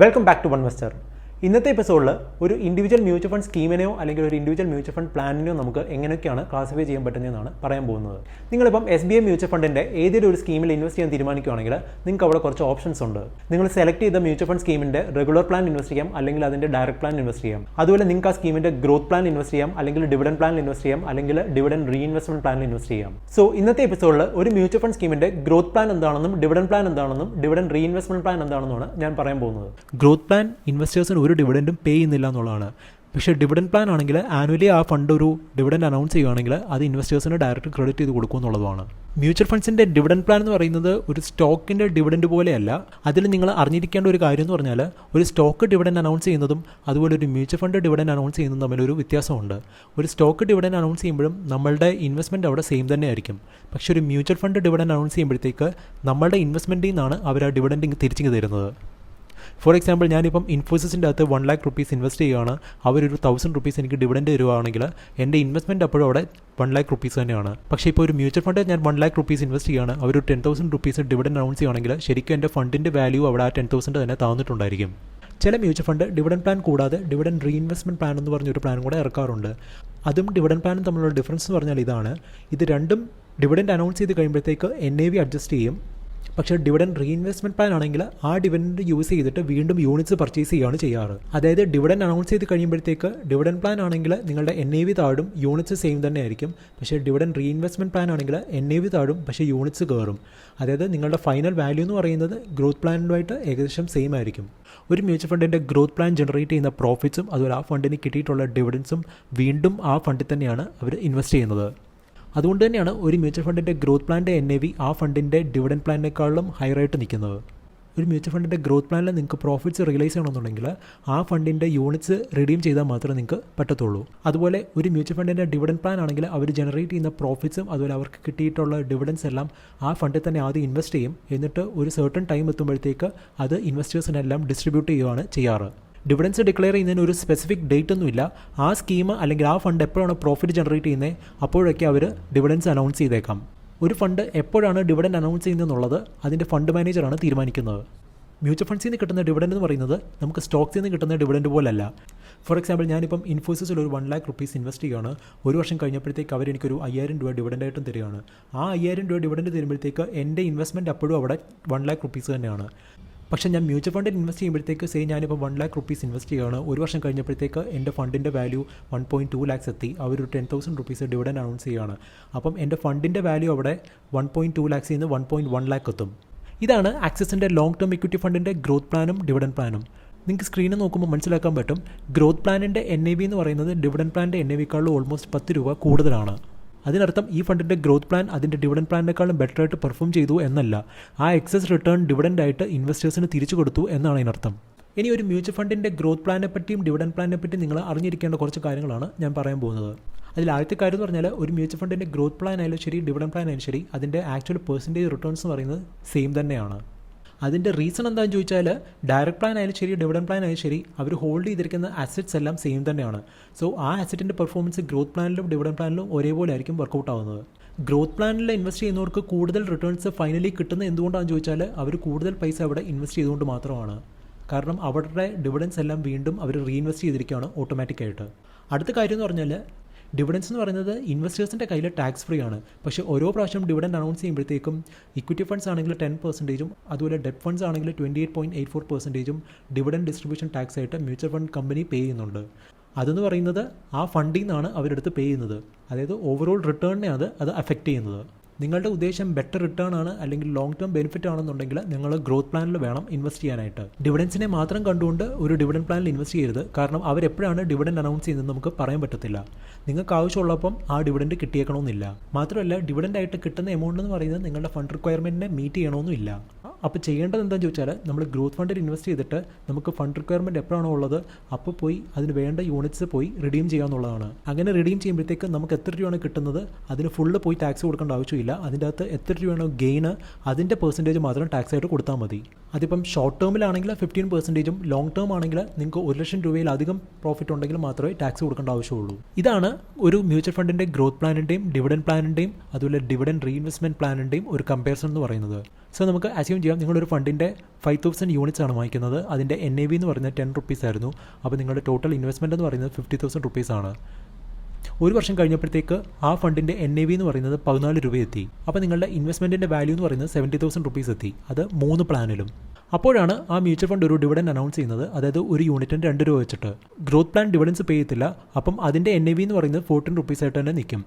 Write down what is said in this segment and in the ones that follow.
Welcome back to വൺവെസ്റ്റർ. ഇന്നത്തെ എപ്പിസോഡിൽ ഒരു ഇൻഡിവിജ്വൽ മ്യൂച്വൽ ഫണ്ട് സ്കീമിനെയോ അല്ലെങ്കിൽ ഒരു ഇൻഡിവിജ്വൽ മ്യൂച്വൽ ഫണ്ട് പ്ലാനിനെയോ നമുക്ക് എങ്ങനെയൊക്കെയാണ് ക്ലാസിഫൈ ചെയ്യാൻ പറ്റുന്നതെന്നാണ് പറയാൻ പോകുന്നത്. നിങ്ങളിപ്പം SBI മ്യൂച്വൽ ഫണ്ടിൻ്റെ ഏതൊരു ഒരു സ്കീമിൽ ഇൻവെസ്റ്റ് ചെയ്യാൻ തീരുമാനിക്കുകയാണെങ്കിൽ നിങ്ങൾക്ക് അവിടെ കുറച്ച് ഓപ്ഷൻസ് ഉണ്ട്. നിങ്ങൾ സെലക്ട് ചെയ്ത മ്യൂച്വൽ ഫണ്ട് സ്കീമിൻ്റെ റെഗുലർ പ്ലാൻ ഇൻവെസ്റ്റ് ചെയ്യാം, അല്ലെങ്കിൽ അതിൻ്റെ ഡയറക്റ്റ് പ്ലാൻ ഇൻവെസ്റ്റ് ചെയ്യാം. അതുപോലെ നിങ്ങൾക്ക് ആ സ്കീമിൻ്റെ ഗ്രോത്ത് പ്ലാൻ ഇൻവെസ്റ്റ് ചെയ്യാം, അല്ലെങ്കിൽ ഡിവിഡൻഡ് പ്ലാൻ ഇൻവെസ്റ്റ് ചെയ്യാം, അല്ലെങ്കിൽ ഡിവിഡൻഡ് റീഇൻവെസ്റ്റ്മെന്റ് പ്ലാനിൽ ഇൻവെസ്റ്റ് ചെയ്യാം. സോ ഇന്നത്തെ എപ്പിസോഡിൽ ഒരു മ്യൂച്വൽ ഫണ്ട് സ്കീമിൻ്റെ ഗ്രോത്ത് പ്ലാൻ എന്താണെന്നും ഡിവിഡൻഡ് പ്ലാൻ എന്താണെന്നും ഡിവിഡൻഡ് റീഇൻവെസ്റ്റ്മെന്റ് പ്ലാൻ എന്താണെന്നുമാണ് ഞാൻ പറയാൻ പോകുന്നത്. ഗ്രോത്ത് പ്ലാൻ ഇൻവെസ്റ്റേഴ്സിന് ഒരു ഡിവിഡൻഡും പേ ചെയ്യുന്നില്ല എന്നുള്ളതാണ്. പക്ഷേ ഡിവിഡൻഡ് പ്ലാൻ ആണെങ്കിൽ ആനുവലി ആ ഫണ്ട് ഒരു ഡിവിഡൻഡ് അനൗൺസ് ചെയ്യുകയാണെങ്കിൽ അത് ഇൻവെസ്റ്റേഴ്സിന് ഡയറക്റ്റ് ക്രെഡിറ്റ് ചെയ്ത് കൊടുക്കും എന്നുള്ളതാണ്. മ്യൂച്വൽ ഫണ്ട്സിൻ്റെ ഡിവിഡൻഡ് പ്ലാൻ എന്ന് പറയുന്നത് ഒരു സ്റ്റോക്കിൻ്റെ ഡിവിഡൻഡ് പോലെയല്ല. അതിൽ നിങ്ങൾ അറിഞ്ഞിരിക്കേണ്ട ഒരു കാര്യം എന്ന് പറഞ്ഞാൽ ഒരു സ്റ്റോക്ക് ഡിവിഡൻഡ് അനൗൺസ് ചെയ്യുന്നതും അതുപോലെ ഒരു മ്യൂച്വൽ ഫണ്ട് ഡിവിഡൻഡ് അനൗൺസ് ചെയ്യുന്നതും തമ്മിലൊരു വ്യത്യാസമുണ്ട്. ഒരു സ്റ്റോക്ക് ഡിവിഡൻഡ് അനൗൺസ് ചെയ്യുമ്പോഴും നമ്മളുടെ ഇൻവെസ്റ്റ്മെൻറ്റ് അവിടെ സെയിം തന്നെ ആയിരിക്കും. പക്ഷേ ഒരു മ്യൂച്വൽ ഫണ്ട് ഡിവിഡൻഡ് അനൗൺസ് ചെയ്യുമ്പോഴത്തേക്ക് നമ്മളുടെ ഇൻവെസ്റ്റ്മെൻറ്റിൽ നിന്നാണ് അവർ ആ ഡിവിഡൻഡ് തിരിച്ചു തരുന്നത്. ഫോർ എക്സാമ്പിൾ, ഞാനിപ്പം ഇൻഫോസിസിൻ്റെ അകത്ത് 1 lakh rupees ഇൻവെസ്റ്റ് ചെയ്യുകയാണ്. അവരൊരു 1000 rupees എനിക്ക് ഡിവിഡൻഡ് തരുവാണെങ്കിൽ എൻ്റെ ഇൻവെസ്റ്റ്മെൻറ്റ് അപ്പോഴും അവിടെ 1 lakh rupees തന്നെയാണ്. പക്ഷേ ഇപ്പോൾ ഒരു മ്യൂച്വൽ ഫണ്ട് ഞാൻ 1 lakh rupees ഇൻവെസ്റ്റ് ചെയ്യുകയാണ്, അവർ 10,000 rupees ഡിവിഡൻഡ് അനൗൺസ് ചെയ്യുകയാണെങ്കിൽ ശരിക്കും എൻ്റെ ഫണ്ടിൻ്റെ വാല്യൂ അവിടെ ആ 10,000 തന്നെ താഴ്ന്നിട്ടുണ്ടായിരിക്കും. ചില മ്യൂച്വൽ ഫണ്ട് ഡിവിഡൻഡ് പ്ലാൻ കൂടാതെ ഡിവിഡൻഡ് റീഇൻവെസ്റ്റ്മെന്റ് പ്ലാൻ എന്ന് പറഞ്ഞൊരു പ്ലാൻ കൂടെ ഇറക്കാറുണ്ട്. അതും ഡിവിഡൻഡ് പ്ലാനും തമ്മിലുള്ള ഡിഫറൻസ് എന്ന് പറഞ്ഞാൽ ഇതാണ്: ഇത് രണ്ടും ഡിവിഡൻഡ് അനൗൺസ് ചെയ്ത് കഴിയുമ്പോഴത്തേക്ക് NAV അഡ്ജസ്റ്റ് ചെയ്യും. പക്ഷേ ഡിവിഡൻഡ് റീഇൻവെസ്റ്റ്മെന്റ് പ്ലാൻ ആണെങ്കിൽ ആ ഡിവിഡൻഡ് യൂസ് ചെയ്തിട്ട് വീണ്ടും യൂണിറ്റ്സ് പർച്ചേസ് ചെയ്യുകയാണ് ചെയ്യാറ്. അതായത് ഡിവിഡൻഡ് അനൗൺസ് ചെയ്ത് കഴിയുമ്പോഴത്തേക്ക് ഡിവിഡൻഡ് പ്ലാൻ ആണെങ്കിൽ നിങ്ങളുടെ NAV താഴും, യൂണിറ്റ്സ് സെയിം തന്നെ ആയിരിക്കും. പക്ഷേ ഡിവിഡൻഡ് റീഇൻവെസ്റ്റ്മെന്റ് പ്ലാൻ ആണെങ്കിൽ NAV താഴും, പക്ഷേ യൂണിറ്റ്സ് കയറും. അതായത് നിങ്ങളുടെ ഫൈനൽ വാല്യൂ എന്ന് പറയുന്നത് ഗ്രോത്ത് പ്ലാനുമായിട്ട് ഏകദേശം സെയിം ആയിരിക്കും. ഒരു മ്യൂച്വൽ ഫണ്ടിൻ്റെ ഗ്രോത്ത് പ്ലാൻ ജനറേറ്റ് ചെയ്യുന്ന പ്രോഫിറ്റ്സും അതുപോലെ ആ ഫണ്ടിന് കിട്ടിയിട്ടുള്ള ഡിവിഡൻസും വീണ്ടും ആ ഫണ്ടിൽ തന്നെയാണ് അവർ ഇൻവെസ്റ്റ് ചെയ്യുന്നത്. അതുകൊണ്ട് തന്നെയാണ് ഒരു മ്യൂച്വൽ ഫണ്ടിൻ്റെ ഗ്രോത്ത് പ്ലാൻ്റെ NAV ആ ഫണ്ടിൻ്റെ ഡിവിഡൻഡ് പ്ലാനിനേക്കാളും ഹയറായിട്ട് നിൽക്കുന്നത്. ഒരു മ്യൂച്വൽ ഫണ്ടിൻ്റെ ഗ്രോത്ത് പ്ലാനിൽ നിങ്ങൾക്ക് പ്രോഫിറ്റ്സ് റിയലൈസ് ചെയ്യണമെന്നുണ്ടെങ്കിൽ ആ ഫണ്ടിൻ്റെ യൂണിറ്റ്സ് റിഡീം ചെയ്താൽ മാത്രമേ നിങ്ങൾക്ക് പറ്റത്തുള്ളൂ. അതുപോലെ ഒരു മ്യൂച്വൽ ഫണ്ടിൻ്റെ ഡിവിഡൻഡ് പ്ലാൻ ആണെങ്കിൽ അവർ ജനറേറ്റ് ചെയ്യുന്ന പ്രോഫിറ്റ്സും അതുപോലെ അവർക്ക് കിട്ടിയിട്ടുള്ള ഡിവിഡൻസ് എല്ലാം ആ ഫണ്ടിൽ തന്നെ ആദ്യം ഇൻവെസ്റ്റ് ചെയ്യും. എന്നിട്ട് ഒരു സർട്ടൺ ടൈം എത്തുമ്പോഴത്തേക്ക് അത് ഇൻവെസ്റ്റേഴ്സിനെല്ലാം ഡിസ്ട്രിബ്യൂട്ട് ചെയ്യുകയാണ് ചെയ്യാറ്. ഡിവിഡൻസ് ഡിക്ലെയർ ചെയ്യുന്നതിന് ഒരു സ്പെസിഫിക് ഡേറ്റ് ഒന്നുമില്ല. ആ സ്കീം അല്ലെങ്കിൽ ആ ഫണ്ട് എപ്പോഴാണ് പ്രോഫിറ്റ് ജനറേറ്റ് ചെയ്യുന്നത് അപ്പോഴൊക്കെ അവർ ഡിവിഡൻസ് അനൗൺസ് ചെയ്തേക്കാം. ഒരു ഫണ്ട് എപ്പോഴാണ് ഡിവിഡൻഡ് അനൗൺസ് ചെയ്യുന്നതെന്നുള്ളത് അതിൻ്റെ ഫണ്ട് മാനേജറാണ് തീരുമാനിക്കുന്നത്. മ്യൂച്വൽ ഫണ്ട്സിൽ നിന്ന് കിട്ടുന്ന ഡിവിഡൻഡ് എന്ന് പറയുന്നത് നമുക്ക് സ്റ്റോക്സിൽ നിന്ന് കിട്ടുന്ന ഡിവിഡൻഡ് പോലല്ല. ഫോർ എക്സാമ്പിൾ, ഞാനിപ്പം ഇൻഫോസിസിൽ ഒരു 1 lakh rupees ഇൻവെസ്റ്റ് ചെയ്യുകയാണ്. ഒരു വർഷം കഴിഞ്ഞപ്പോഴത്തേക്ക് അവരെനിക്കൊരു 5,000 രൂപ ഡിവിഡൻഡായിട്ടും തരികയാണ്. ആ 5,000 രൂപ ഡിവിഡൻഡ് തരുമ്പോഴത്തേക്ക് എൻ്റെ ഇൻവെസ്റ്റ്മെൻറ്റ് അപ്പോഴും അവിടെ 1 lakh rupees തന്നെയാണ്. പക്ഷേ ഞാൻ മ്യൂച്വൽ ഫണ്ടിൽ ഇൻവെസ്റ്റ് ചെയ്യുമ്പോഴത്തേക്ക് ഞാനിപ്പോൾ 1 lakh rupees ഇൻവെസ്റ്റ് ചെയ്യുകയാണ്. ഒരു വർഷം കഴിഞ്ഞപ്പോഴത്തേക്ക് എൻ്റെ ഫണ്ടിൻ്റെ വാല്യൂ 1.2 lakhs എത്തി. അവരൊരു 10,000 rupees ഡിവിഡൻഡ് അനൗൺസ് ചെയ്യുകയാണ്. അപ്പം എൻ്റെ ഫണ്ടിൻ്റെ വാല്യൂ അവിടെ 1.2 lakhs നിന്ന് 1.1 lakh എത്തും. ഇതാണ് ആക്സിസിൻ്റെ ലോങ് ടേം ഇക്വിറ്റി ഫണ്ടിൻ്റെ ഗ്രോത്ത് പ്ലാനും ഡിവിഡൻഡ് പ്ലാനും. നിങ്ങൾക്ക് സ്ക്രീനിൽ നോക്കുമ്പോൾ മനസ്സിലാക്കാൻ പറ്റും, ഗ്രോത്ത് പ്ലാനിൻ്റെ NAV എന്ന് പറയുന്നത് ഡിവിഡൻഡ് പ്ലാനിൻ്റെ NAVക്കാളും ഓൾമോസ്റ്റ് 10 രൂപ കൂടുതലാണ്. അതിനർത്ഥം ഈ ഫണ്ടിൻ്റെ ഗ്രോത്ത് പ്ലാൻ അതിൻ്റെ ഡിവിഡൻഡ് പ്ലാനിനേക്കാളും ബെറ്ററായിട്ട് പെർഫോം ചെയ്തു എന്നല്ല, ആ എക്സസ് റിട്ടേൺ ഡിവിഡൻഡായിട്ട് ഇൻവെസ്റ്റേഴ്സിന് തിരിച്ചു കൊടുത്തു എന്നാണ് അതിനർത്ഥം. ഇനി ഒരു മ്യൂച്വൽ ഫണ്ടിൻ്റെ ഗ്രോത്ത് പ്ലാനെ പറ്റിയും ഡിവിഡൻഡ് പ്ലാനിനെ പറ്റിയും നിങ്ങൾ അറിഞ്ഞിരിക്കേണ്ട കുറച്ച് കാര്യങ്ങളാണ് ഞാൻ പറയാൻ പോകുന്നത്. അതിൽ ആദ്യത്തെ കാര്യം എന്ന് പറഞ്ഞാൽ ഒരു മ്യൂച്വൽ ഫണ്ടിൻ്റെ ഗ്രോത്ത് പ്ലാൻ ആയാലും ശരി ഡിവിഡൻഡ് പ്ലാൻ ആയാലും ശരി അതിൻ്റെ ആക്ച്വൽ പെർസെൻറ്റേജ് റിട്ടേൺസ് എന്ന് പറയുന്നത് സെയിം തന്നെയാണ്. അതിൻ്റെ റീസൺ എന്താണെന്ന് ചോദിച്ചാൽ ഡയറക്റ്റ് പ്ലാൻ ആയാലും ശരി ഡിവിഡൻഡ് പ്ലാൻ ആയാലും ശരി അവർ ഹോൾഡ് ചെയ്തിരിക്കുന്ന അസറ്റ്സ് എല്ലാം സെയിം തന്നെയാണ്. സോ ആ അസറ്റിൻ്റെ പെർഫോമൻസ് ഗ്രോത്ത് പ്ലാനിലും ഡിവിഡൻഡ് പ്ലാനിലും ഒരേപോലെ ആയിരിക്കും വർക്കൗട്ട് ആവുന്നത്. ഗ്രോത്ത് പ്ലാനിൽ ഇൻവെസ്റ്റ് ചെയ്യുന്നവർക്ക് കൂടുതൽ റിട്ടേൺസ് ഫൈനലി കിട്ടുന്നത് എന്തുകൊണ്ടാണെന്ന് ചോദിച്ചാൽ അവർ കൂടുതൽ പൈസ അവിടെ ഇൻവെസ്റ്റ് ചെയ്തുകൊണ്ട് മാത്രമാണ്. കാരണം അവരുടെ ഡിവിഡൻസ് എല്ലാം വീണ്ടും അവർ റീഇൻവെസ്റ്റ് ചെയ്തിരിക്കുകയാണ് ഓട്ടോമാറ്റിക്കായിട്ട്. അടുത്ത കാര്യം എന്ന് പറഞ്ഞാൽ ഡിവിഡൻസ് എന്ന് പറയുന്നത് ഇൻവെസ്റ്റേഴ്സിൻ്റെ കയ്യിൽ ടാക്സ് ഫ്രീ ആണ്. പക്ഷേ ഓരോ പ്രാവശ്യം ഡിവിഡൻഡ് അനൗൺസ് ചെയ്യുമ്പോഴത്തേക്കും ഇക്വിറ്റി ഫണ്ട്സ് ആണെങ്കിൽ 10%, അതുപോലെ ഡെറ്റ് ഫണ്ട്സ് ആണെങ്കിൽ 28.84% ഡിവിഡൻഡ് ഡിസ്ട്രിബ്യൂഷൻ ടാക്സ് ആയിട്ട് മ്യൂച്വൽ ഫണ്ട് കമ്പനി പേ ചെയ്യുന്നുണ്ട്. അതെന്ന് പറയുന്നത് ആ ഫണ്ടിൽ നിന്നാണ് അവരെടുത്ത് പേ ചെയ്യുന്നത്. അതായത് ഓവറോൾ റിട്ടേണിനെ അത് അഫക്റ്റ് ചെയ്യുന്നത്. നിങ്ങളുടെ ഉദ്ദേശം ബെറ്റർ റിട്ടേൺ ആണ് അല്ലെങ്കിൽ ലോങ് ടേം ബെനിഫിറ്റ് ആണെന്നുണ്ടെങ്കിൽ നിങ്ങൾ ഗ്രോത്ത് പ്ലാനിൽ വേണം ഇൻവെസ്റ്റ് ചെയ്യാനായിട്ട്. ഡിവിഡൻസിനെ മാത്രം കണ്ടുകൊണ്ട് ഒരു ഡിവിഡൻഡ് പ്ലാനിൽ ഇൻവെസ്റ്റ് ചെയ്യരുത്. കാരണം അവരെപ്പോഴാണ് ഡിവിഡൻഡ് അനൗൺസ് ചെയ്യുന്നത് നമുക്ക് പറയാൻ പറ്റത്തില്ല. നിങ്ങൾക്ക് ആവശ്യമുള്ളപ്പം ആ ഡിവിഡൻഡ് കിട്ടിയേക്കണമെന്നില്ല. മാത്രമല്ല ഡിവിഡൻഡ് ആയിട്ട് കിട്ടുന്ന എമൗണ്ട് എന്ന് പറയുന്നത് നിങ്ങളുടെ ഫണ്ട് റിക്വയർമെൻറ്റിനെ മീറ്റ് ചെയ്യണമെന്നില്ല. അപ്പോൾ ചെയ്യേണ്ടത് എന്താണെന്ന് ചോദിച്ചാൽ നമ്മൾ ഗ്രോത്ത് ഫണ്ടിൽ ഇൻവെസ്റ്റ് ചെയ്തിട്ട് നമുക്ക് ഫണ്ട് റിക്വയർമെൻറ്റ് എപ്പോഴാണോ ഉള്ളത് അപ്പോൾ പോയി അതിന് വേണ്ട യൂണിറ്റ്സ് പോയി റിഡീം ചെയ്യാമെന്നുള്ളതാണ്. അങ്ങനെ റിഡീം ചെയ്യുമ്പോഴത്തേക്ക് നമുക്ക് എത്ര രൂപയാണ് കിട്ടുന്നത് അതിന് ഫുള്ള് പോയി ടാക്സ് കൊടുക്കേണ്ട ആവശ്യമില്ല. അതിൻ്റെ അകത്ത് എത്ര രൂപയാണോ ഗെയിന് അതിൻ്റെ പെർസെൻറ്റേജ് മാത്രം ടാക്സ് ആയിട്ട് കൊടുത്താൽ മതി. അതിപ്പം ഷോർട്ട് ടേമിലാണെങ്കിൽ 15%, ലോങ് ടേം ആണെങ്കിൽ നിങ്ങൾക്ക് 1 ലക്ഷം രൂപയിലധികം പ്രോഫിറ്റ് ഉണ്ടെങ്കിൽ മാത്രമേ ടാക്സ് കൊടുക്കേണ്ട ആവശ്യമുള്ളൂ. ഇതാണ് ഒരു മ്യൂച്വൽ ഫണ്ടിൻ്റെ ഗ്രോത്ത് പ്ലാനിൻ്റെയും ഡിവിഡൻഡ് പ്ലാനിൻ്റെയും അതുപോലെ ഡിവിഡൻഡ് റീഇൻവെസ്റ്റ്മെൻറ്റ് പ്ലാനിൻ്റെയും ഒരു കമ്പാരിസൺ എന്ന് പറയുന്നത്. സോ നമുക്ക് അസ്യൂം ചെയ്യാം നിങ്ങളൊരു ഫണ്ടിൻ്റെ 5,000 യൂണിറ്റ്സ് ആണ് വാങ്ങിക്കുന്നത്. അതിൻ്റെ NAV എന്ന് പറയുന്നത് 10 റുപ്പീസ് ആയിരുന്നു. അപ്പോൾ നിങ്ങളുടെ ടോട്ടൽ ഇൻവെസ്റ്റ്മെൻറ്റ് എന്ന് പറയുന്നത് 50,000 റുപ്പീസ് ആണ്. ഒരു വർഷം കഴിഞ്ഞപ്പോഴത്തേക്ക് ആ ഫണ്ടിൻ്റെ NAV എന്ന് പറയുന്നത് 14 രൂപ എത്തി. അപ്പോൾ നിങ്ങളുടെ ഇൻവെസ്റ്റ്മെൻറ്റിൻ്റെ വാല്യൂ എന്ന് പറയുന്നത് 70,000 റുപ്പീസ് എത്തി. അത് 3 പ്ലാനിലും. അപ്പോഴാണ് ആ മ്യൂച്വൽ ഫണ്ട് ഒരു ഡിവിഡൻഡ് അനൗൺസ് ചെയ്യുന്നത്. അതായത് ഒരു യൂണിറ്റിന് 2 രൂപ വെച്ചിട്ട്. ഗ്രോത്ത് പ്ലാൻ ഡിവിഡൻസ് പേ ചെയ്യത്തില്ല. അപ്പം അതിൻ്റെ NAV എന്ന് പറയുന്നത് 14 റുപ്പീസ് ആയിട്ട് തന്നെ നിൽക്കും.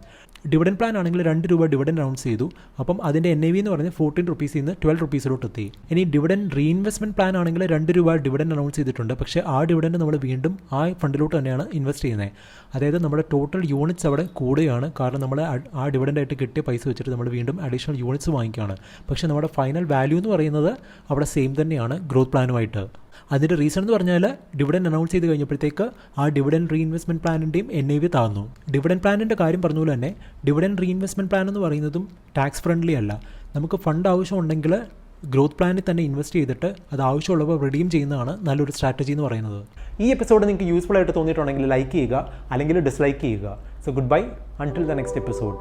ഡിവിഡൻഡ് പ്ലാൻ ആണെങ്കിൽ 2 രൂപ ഡിവിഡൻഡ് അനൗൺസ് ചെയ്തു. അപ്പം അതിൻ്റെ NAV എന്ന് പറയുന്നത് 14 റുപ്പീസിൽ നിന്ന് 12 റുപ്പീസിലോട്ട് എത്തി. ഇനി ഡിവിഡൻഡ് റീഇൻവെസ്റ്റ്മെൻറ്റ് പ്ലാൻ ആണെങ്കിൽ 2 രൂപ ഡിവിഡൻഡ് അനൗൺസ് ചെയ്തിട്ടുണ്ട്. പക്ഷേ ആ ഡിവിഡൻഡ് നമ്മൾ വീണ്ടും ആ ഫണ്ടിലോട്ട് തന്നെയാണ് ഇൻവെസ്റ്റ് ചെയ്യുന്നത്. അതായത് നമ്മുടെ ടോട്ടൽ യൂണിറ്റ്സ് അവിടെ കൂടുകയാണ്. കാരണം നമ്മൾ ആ ഡിവിഡൻഡായിട്ട് കിട്ടിയ പൈസ വെച്ചിട്ട് നമ്മൾ വീണ്ടും അഡീഷണൽ യൂണിറ്റ്സ് വാങ്ങിക്കുകയാണ്. പക്ഷേ നമ്മുടെ ഫൈനൽ വാല്യൂ എന്ന് പറയുന്നത് അവിടെ സെയിം തന്നെയാണ് ഗ്രോത്ത് പ്ലാനുമായിട്ട്. അതിൻ്റെ റീസൺ എന്ന് പറഞ്ഞാൽ ഡിവിഡൻഡ് അനൗൺസ് ചെയ്ത് കഴിഞ്ഞപ്പോഴത്തേക്ക് ആ ഡിവിഡൻഡ് റീഇൻവെസ്റ്റ്മെൻറ്റ് പ്ലാനിൻ്റെയും NAV താഴ്ന്നു. ഡിവിഡൻഡ് പ്ലാനിൻ്റെ കാര്യം പറഞ്ഞ പോലെ തന്നെ ഡിവിഡൻഡ് റീഇൻവെസ്റ്റ്മെൻറ്റ് പ്ലാൻ എന്ന് പറയുന്നതും ടാക്സ് ഫ്രണ്ട്ലി അല്ല. നമുക്ക് ഫണ്ട് ആവശ്യമുണ്ടെങ്കിൽ ഗ്രോത്ത് പ്ലാനിൽ തന്നെ ഇൻവെസ്റ്റ് ചെയ്തിട്ട് അത് ആവശ്യമുള്ളപ്പോൾ റിഡീം ചെയ്യുന്നതാണ് നല്ലൊരു സ്ട്രാറ്റജി എന്ന് പറയുന്നത്. ഈ എപ്പിസോഡ് നിങ്ങൾക്ക് യൂസ്ഫുൾ ആയിട്ട് തോന്നിയിട്ടുണ്ടെങ്കിൽ ലൈക്ക് ചെയ്യുക, അല്ലെങ്കിൽ ഡിസ്ലൈക്ക് ചെയ്യുക. So good bye, until the next episode.